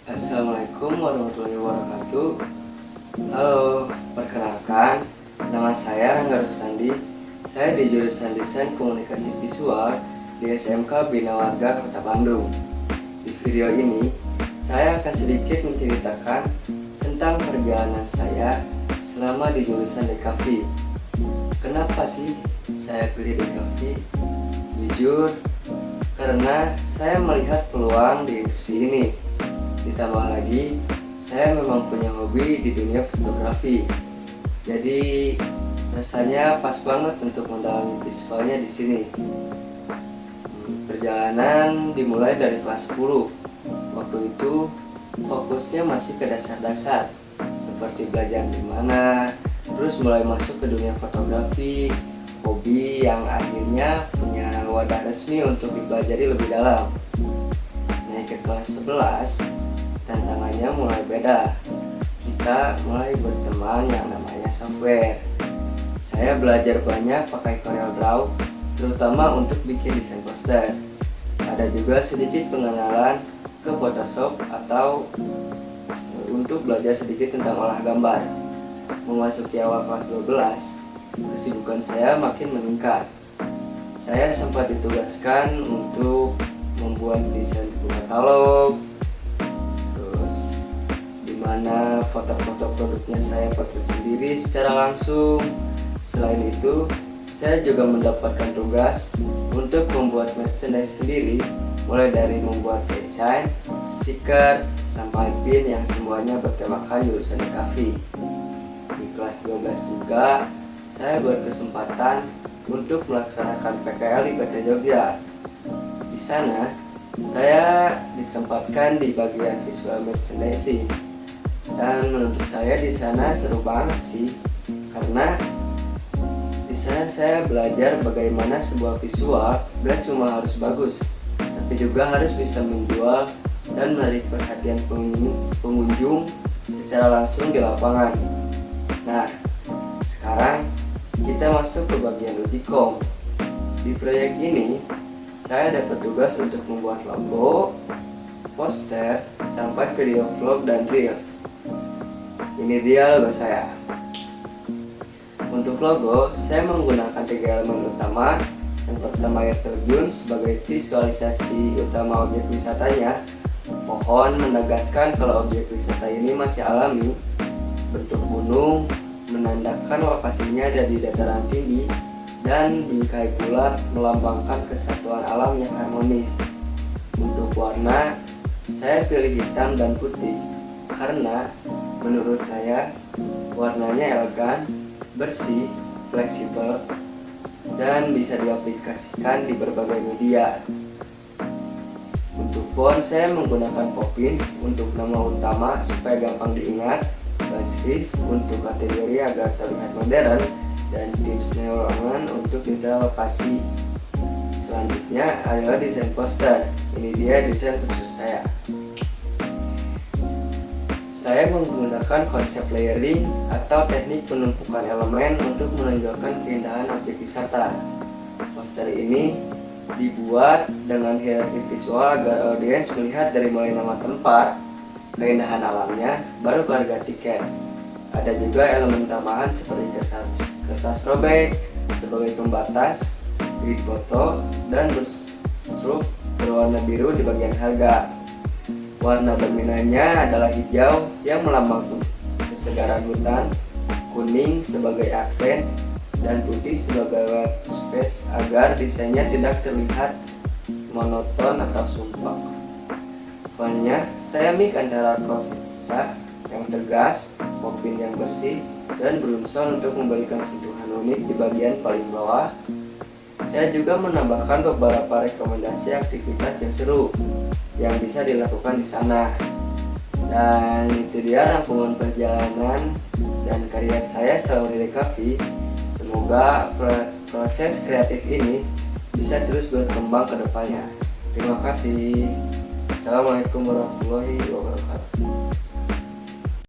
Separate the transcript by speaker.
Speaker 1: Assalamualaikum warahmatullahi wabarakatuh. Halo, perkenalkan, nama saya Rangga Rusandi. Saya di jurusan Desain Komunikasi Visual di SMK Bina Warga Kota Bandung. Di video ini, saya akan sedikit menceritakan tentang perjalanan saya selama di jurusan DKV. Kenapa sih saya pilih DKV? Jujur, karena saya melihat peluang di industri ini. Ditambah lagi, saya memang punya hobi di dunia fotografi. Jadi rasanya pas banget untuk mendalami visualnya di sini. Perjalanan dimulai dari kelas 10. Waktu itu fokusnya masih ke dasar-dasar, seperti belajar di mana, terus mulai masuk ke dunia fotografi, hobi yang akhirnya punya wadah resmi untuk dipelajari lebih dalam. Naik ke kelas 11, tantangannya mulai beda. Kita mulai berteman yang namanya software. Saya belajar banyak pakai CorelDRAW, terutama untuk bikin desain poster. Ada juga sedikit pengenalan ke Photoshop atau untuk belajar sedikit tentang olah gambar. Memasuki awal kelas 12, kesibukan saya makin meningkat. Saya sempat ditugaskan untuk membuat desain buku katalog, mana foto-foto produknya saya pakai sendiri secara langsung. Selain itu, saya juga mendapatkan tugas untuk membuat merchandise sendiri, mulai dari membuat desain, stiker, sampai pin yang semuanya bertemakan jurusan DKV. Di kelas 12 juga, saya berkesempatan untuk melaksanakan PKL IPT Jogja. Di sana, saya ditempatkan di bagian visual merchandising. Dan menurut saya di sana seru banget sih, karena di sana saya belajar bagaimana sebuah visual gak cuma harus bagus, tapi juga harus bisa menjual dan menarik perhatian pengunjung secara langsung di lapangan. Nah, sekarang kita masuk ke bagian uji kom. Di proyek ini, saya dapat tugas untuk membuat logo, poster, sampai video vlog dan reels. Ini dia logo saya. Untuk logo, saya menggunakan 3 elemen utama. Yang pertama air terjun sebagai visualisasi utama objek wisatanya. Pohon menegaskan kalau objek wisata ini masih alami. Bentuk gunung menandakan lokasinya ada di dataran tinggi. Dan bingkai bulat melambangkan kesatuan alam yang harmonis. Untuk warna, saya pilih hitam dan putih karena menurut saya warnanya elegan, bersih, fleksibel, dan bisa diaplikasikan di berbagai media. Untuk font, saya menggunakan Poppins untuk nama utama supaya gampang diingat, dan serif untuk kategori agar terlihat modern, dan tips neolangan untuk detail lokasi. Selanjutnya adalah desain poster. Ini dia desain khusus saya. Saya menggunakan konsep layering atau teknik penumpukan elemen untuk menonjolkan keindahan objek wisata. Poster ini dibuat dengan hierarki visual agar audiens melihat dari mulai nama tempat, keindahan alamnya, baru ke harga tiket. Ada juga elemen tambahan seperti kertas robek sebagai pembatas, grid foto, dan brushstroke berwarna biru di bagian harga. Warna dominannya adalah hijau yang melambangkan kesegaran hutan, kuning sebagai aksen, dan putih sebagai white space agar desainnya tidak terlihat monoton atau sumpah. Fontnya saya mix antara Corteza yang tegas, Poppin yang bersih, dan Brunson untuk memberikan sentuhan unik di bagian paling bawah. Saya juga menambahkan beberapa rekomendasi aktivitas yang seru yang bisa dilakukan di sana. Dan itu dia rangkuman perjalanan dan karya saya selama di DKV. Semoga proses kreatif ini bisa terus berkembang ke depannya. Terima kasih. Assalamualaikum warahmatullahi wabarakatuh.